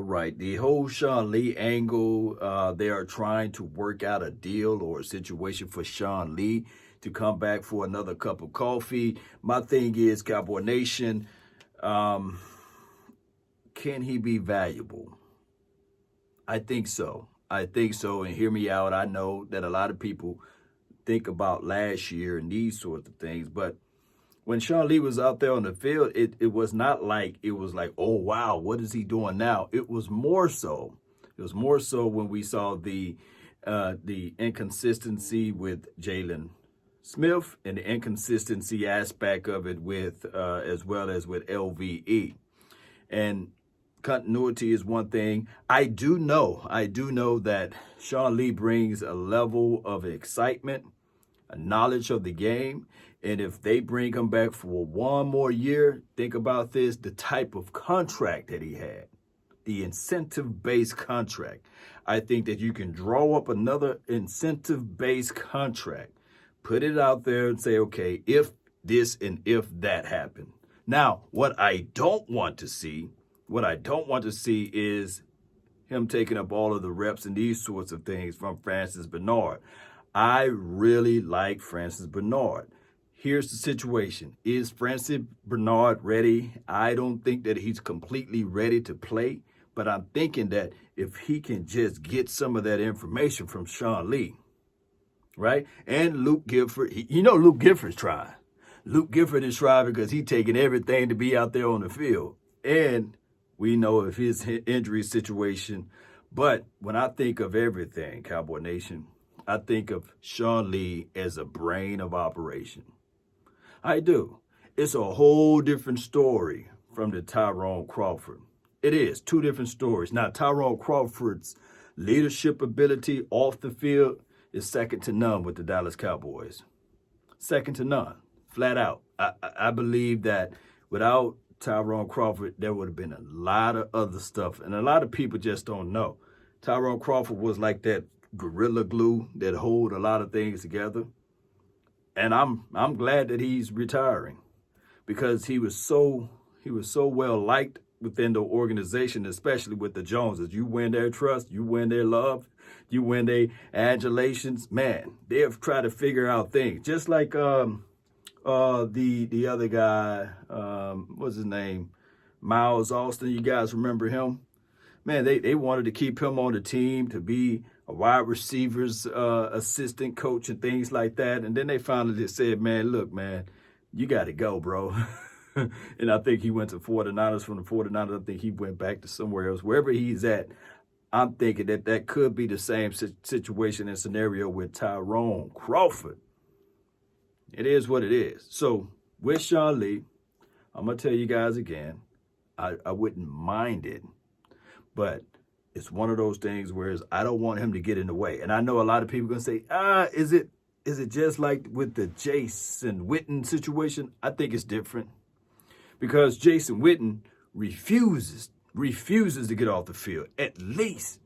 right. The whole Sean Lee angle, they are trying to work out a deal or a situation for Sean Lee to come back for another cup of coffee. My thing is, Cowboy Nation, can he be valuable? I think so. I think so. And hear me out. I know that a lot of people think about last year and these sorts of things, but when Sean Lee was out there on the field, it was not like it was like, oh wow, what is he doing now? It was more so. It was more so when we saw the inconsistency with Jalen Smith and the inconsistency aspect of it with as well as with LVE. And continuity is one thing. I do know that Sean Lee brings a level of excitement, a knowledge of the game. And if they bring him back for one more year, think about this, the type of contract that he had, the incentive-based contract. I think that you can draw up another incentive-based contract, put it out there and say, okay, if this and if that happen. Now, what I don't want to see is him taking up all of the reps and these sorts of things from Francis Bernard. I really like Francis Bernard. Here's the situation. Is Francis Bernard ready? I don't think that he's completely ready to play, but I'm thinking that if he can just get some of that information from Sean Lee, right? And Luke Gifford, Luke Gifford's trying. Luke Gifford is trying because he's taking everything to be out there on the field. And we know of his injury situation. But when I think of everything, Cowboy Nation, I think of Sean Lee as a brain of operation. I do. It's a whole different story from the Tyrone Crawford. It is two different stories. Now, Tyrone Crawford's leadership ability off the field is second to none with the Dallas Cowboys. Second to none, flat out. I believe that without Tyrone Crawford, there would have been a lot of other stuff, and a lot of people just don't know. Tyrone Crawford was like that gorilla glue that hold a lot of things together. And I'm glad that he's retiring because he was so well liked within the organization, especially with the Joneses. You win their trust, you win their love, you win their adulations. Man, they've tried to figure out things. Just like the other guy, what's his name? Miles Austin. You guys remember him? Man, they wanted to keep him on the team to be a wide receivers assistant coach and things like that. And then they finally just said, man, look, man, you got to go, bro. And I think he went to 49ers. From the 49ers, I think he went back to somewhere else. Wherever he's at, I'm thinking that could be the same situation and scenario with Tyrone Crawford. It is what it is. So with Sean Lee, I'm going to tell you guys again, I wouldn't mind it. But it's one of those things where I don't want him to get in the way. And I know a lot of people are going to say, is it just like with the Jason Witten situation? I think it's different because Jason Witten refuses to get off the field. At least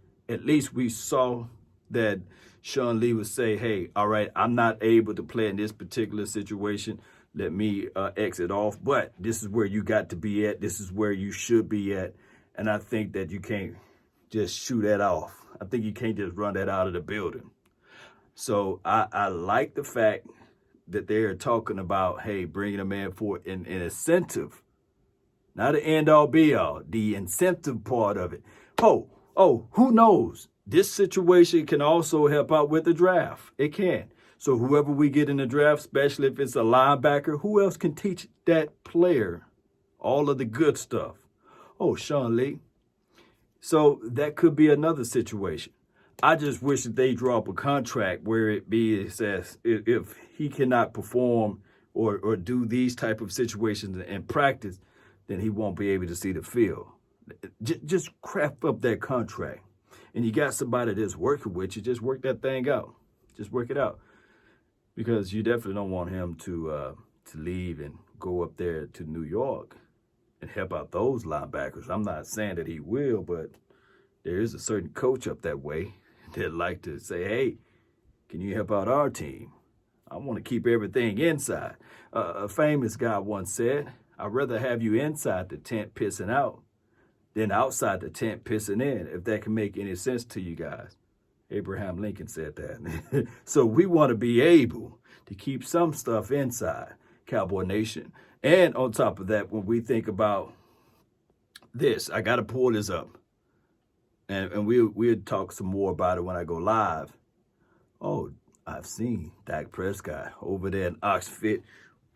we saw that Sean Lee would say, hey, all right, I'm not able to play in this particular situation. Let me exit off. But this is where you got to be at. This is where you should be at. And I think that you can't just shoot that off. I think you can't just run that out of the building. So I like the fact that they're talking about, hey, bringing a man for an incentive. Not an end-all, be-all. The incentive part of it. Oh, who knows? This situation can also help out with the draft. It can. So whoever we get in the draft, especially if it's a linebacker, who else can teach that player all of the good stuff? Oh, Sean Lee. So that could be another situation. I just wish that they draw up a contract where it says if he cannot perform or do these type of situations in practice, then he won't be able to see the field. Just craft up that contract. And you got somebody that's working with you, just work that thing out. Just work it out. Because you definitely don't want him to leave and go up there to New York and help out those linebackers. I'm not saying that he will, but there is a certain coach up that way that like to say, hey, can you help out our team? I want to keep everything inside. A famous guy once said, I'd rather have you inside the tent pissing out than outside the tent pissing in, if that can make any sense to you guys. Abraham Lincoln said that. So we want to be able to keep some stuff inside, Cowboy Nation. And on top of that, when we think about this, I got to pull this up. And we'll talk some more about it when I go live. Oh, I've seen Dak Prescott over there in Oxford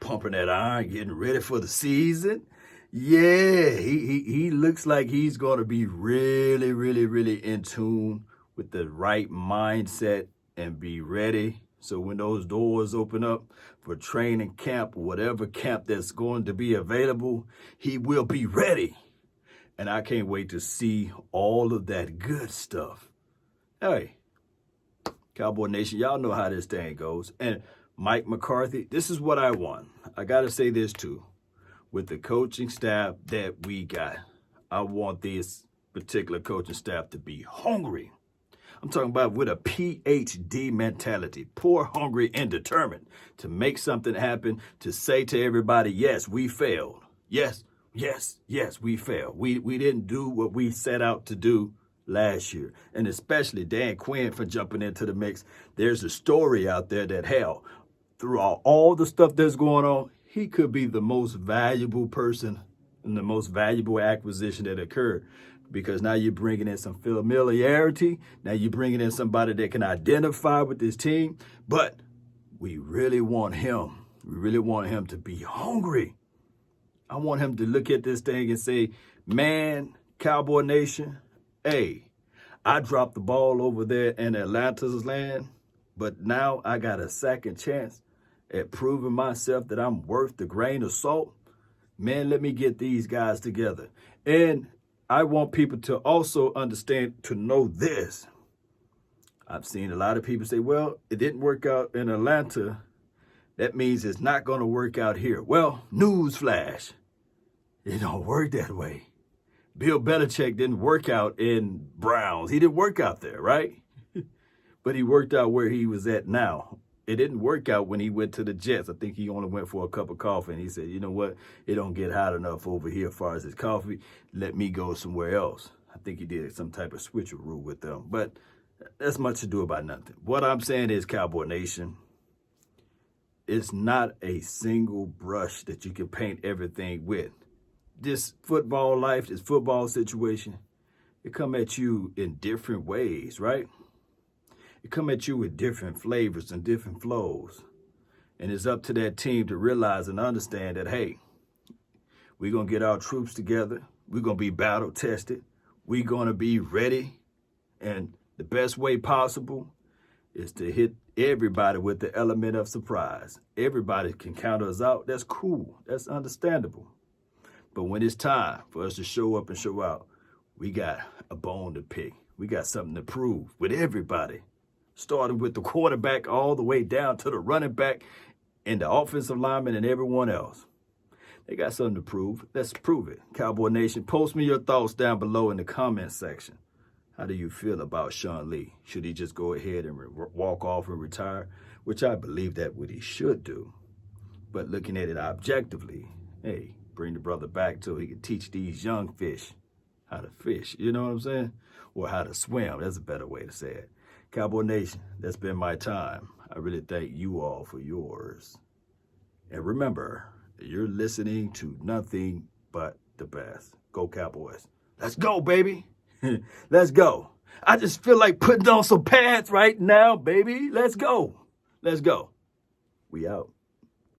pumping that iron, getting ready for the season. Yeah, he looks like he's going to be really, really, really in tune with the right mindset and be ready. So when those doors open up for training camp, whatever camp that's going to be available, he will be ready. And I can't wait to see all of that good stuff. Hey, Cowboy Nation, y'all know how this thing goes. And Mike McCarthy, this is what I want. I got to say this too. With the coaching staff that we got, I want this particular coaching staff to be hungry. I'm talking about with a PhD mentality, poor, hungry, and determined to make something happen, to say to everybody, yes, we failed. Yes, we failed. We didn't do what we set out to do last year. And especially Dan Quinn for jumping into the mix. There's a story out there that, hell, throughout all the stuff that's going on, he could be the most valuable person and the most valuable acquisition that occurred, because now you're bringing in some familiarity. Now you're bringing in somebody that can identify with this team. But we really want him. We really want him to be hungry. I want him to look at this thing and say, man, Cowboy Nation, hey, I dropped the ball over there in Atlanta's land, but now I got a second chance at proving myself that I'm worth the grain of salt. Man, let me get these guys together. And I want people to also understand, to know this. I've seen a lot of people say, well, it didn't work out in Atlanta. That means it's not going to work out here. Well, newsflash, it don't work that way. Bill Belichick didn't work out in Browns. He didn't work out there, right? But he worked out where he was at now. It didn't work out when he went to the Jets. I think he only went for a cup of coffee, and he said, you know what? It don't get hot enough over here as far as his coffee. Let me go somewhere else. I think he did some type of switcheroo with them. But that's much to do about nothing. What I'm saying is, Cowboy Nation, it's not a single brush that you can paint everything with. This football life, this football situation, it come at you in different ways, right? It come at you with different flavors and different flows. And it's up to that team to realize and understand that, hey, we're going to get our troops together. We're going to be battle tested. We're going to be ready. And the best way possible is to hit everybody with the element of surprise. Everybody can count us out. That's cool. That's understandable. But when it's time for us to show up and show out, we got a bone to pick. We got something to prove with everybody, starting with the quarterback all the way down to the running back and the offensive lineman and everyone else. They got something to prove. Let's prove it. Cowboy Nation, post me your thoughts down below in the comment section. How do you feel about Sean Lee? Should he just go ahead and walk off and retire? Which I believe that what he should do. But looking at it objectively, hey, bring the brother back till he can teach these young fish how to fish. You know what I'm saying? Or how to swim. That's a better way to say it. Cowboy Nation, that's been my time. I really thank you all for yours. And remember, you're listening to nothing but the best. Go Cowboys. Let's go, baby. Let's go. I just feel like putting on some pants right now, baby. Let's go. Let's go. We out.